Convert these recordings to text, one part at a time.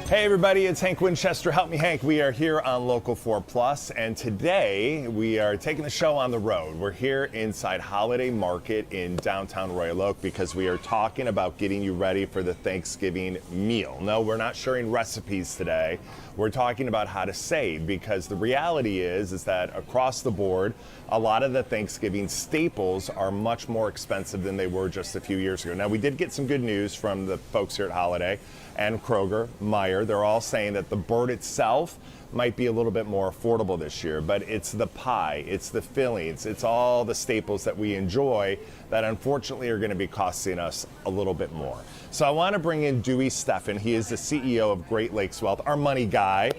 Hey everybody, it's Hank Winchester. Help me, Hank. We are here on Local 4 Plus, and today we are taking the show on the road. We're here inside Holiday Market in downtown Royal Oak because we are talking about getting you ready for the Thanksgiving meal. No, we're not sharing recipes today. We're talking about how to save, because the reality is that across the board, a lot of the Thanksgiving staples are much more expensive than they were just a few years ago. Now, we did get some good news from the folks here at Holiday and Kroger, Meijer. They're all saying that the bird itself might be a little bit more affordable this year, but it's the pie, it's the fillings, it's all the staples that we enjoy that unfortunately are going to be costing us a little bit more. So I want to bring in Dewey Steffen. He is the CEO of Great Lakes Wealth, our money guy,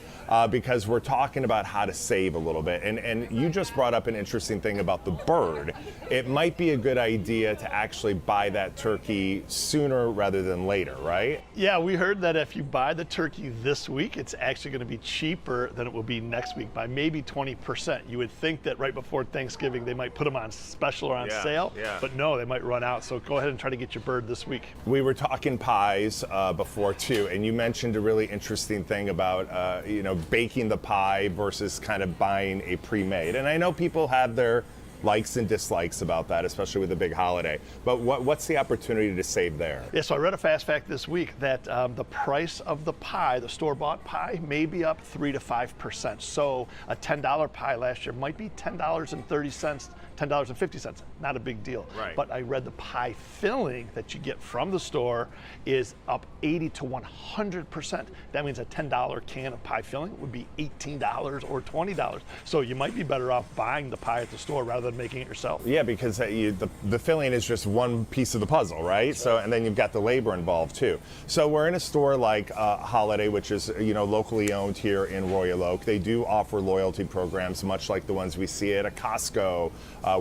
because we're talking about how to save a little bit. And you just brought up an interesting thing about the bird. It might be a good idea to actually buy that turkey sooner rather than later, right? Yeah, we heard that if you buy the turkey this week, it's actually going to be cheaper than it will be next week by maybe 20%. You would think that right before Thanksgiving they might put them on special or on sale, but no, they might run out. So go ahead and try to get your bird this week. We were talking pies before too, and you mentioned a really interesting thing about baking the pie versus kind of buying a pre-made. And I know people have their likes and dislikes about that, especially with a big holiday. But what's the opportunity to save there? Yeah, so I read a fast fact this week that the price of the pie, the store-bought pie, may be up 3 to 5%. So a $10 pie last year might be $10.30, $10.50. Not a big deal. Right. But I read the pie filling that you get from the store is up 80 to 100%. That means a $10 can of pie filling would be $18 or $20. So you might be better off buying the pie at the store rather than making it yourself. Yeah, because the filling is just one piece of the puzzle, right? So, and then you've got the labor involved too. So we're in a store like Holiday, which is locally owned here in Royal Oak. They do offer loyalty programs, much like the ones we see at a Costco,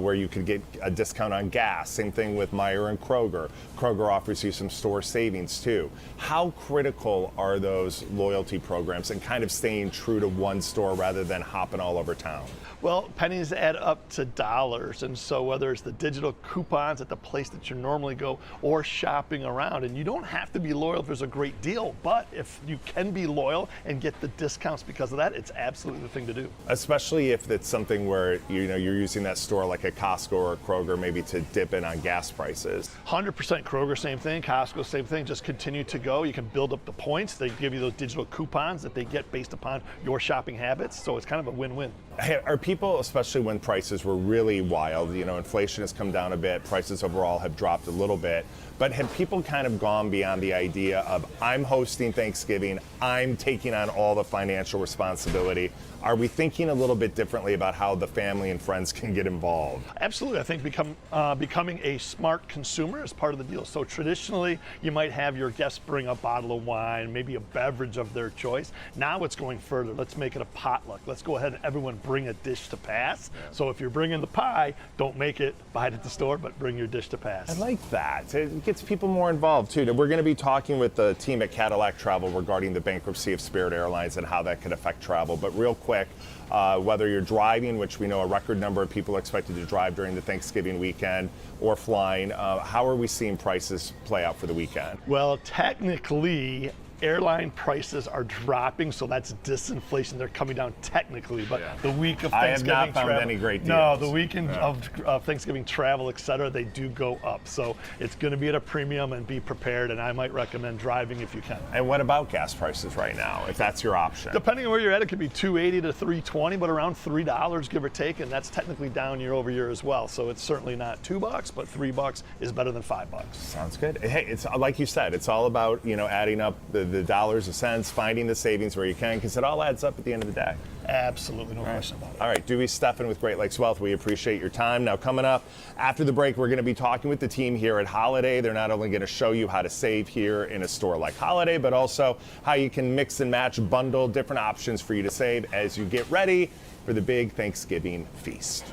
where you could get a discount on gas. Same thing with Meijer and Kroger. Kroger offers you some store savings too. How critical are those loyalty programs and kind of staying true to one store rather than hopping all over town? Well, pennies add up to dollars, and so whether it's the digital coupons at the place that you normally go or shopping around, and you don't have to be loyal if there's a great deal, but if you can be loyal and get the discounts because of that, it's absolutely the thing to do. Especially if it's something where you're using that store like a Costco or a Kroger maybe to dip in on gas prices. 100% Kroger, same thing. Costco, same thing. Just continue to go. You can build up the points. They give you those digital coupons that they get based upon your shopping habits, so it's kind of a win-win. Hey, are people, especially when prices were really wild, inflation has come down a bit, prices overall have dropped a little bit, but have people kind of gone beyond the idea of, I'm hosting Thanksgiving, I'm taking on all the financial responsibility? Are we thinking a little bit differently about how the family and friends can get involved? Absolutely. I think becoming a smart consumer is part of the deal. So traditionally, you might have your guests bring a bottle of wine, maybe a beverage of their choice. Now it's going further. Let's make it a potluck. Let's go ahead and everyone bring a dish to pass. Yeah. So if you're bringing the pie, don't buy it at the store, but bring your dish to pass. I like that. It gets people more involved too. We're going to be talking with the team at Cadillac Travel regarding the bankruptcy of Spirit Airlines and how that could affect travel. But real quick, whether you're driving, which we know a record number of people are expected to drive during the Thanksgiving weekend, or flying, how are we seeing prices play out for the weekend? Well, technically, airline prices are dropping, so that's disinflation. They're coming down technically, but the week of Thanksgiving I have not found any great deals. No, the weekend of Thanksgiving travel, etc., they do go up. So it's going to be at a premium, and be prepared, and I might recommend driving if you can. And what about gas prices right now, if that's your option? Depending on where you're at, it could be $2.80 to $3.20, but around $3, give or take, and that's technically down year over year as well. So it's certainly not $2, but $3 is better than $5. Sounds good. Hey, it's like you said, it's all about adding up the dollars, the cents, finding the savings where you can, because it all adds up at the end of the day. Absolutely, no question about it. All right, Dewey Steffen with Great Lakes Wealth, we appreciate your time. Now coming up after the break, we're going to be talking with the team here at Holiday. They're not only going to show you how to save here in a store like Holiday, but also how you can mix and match, bundle different options for you to save as you get ready for the big Thanksgiving feast.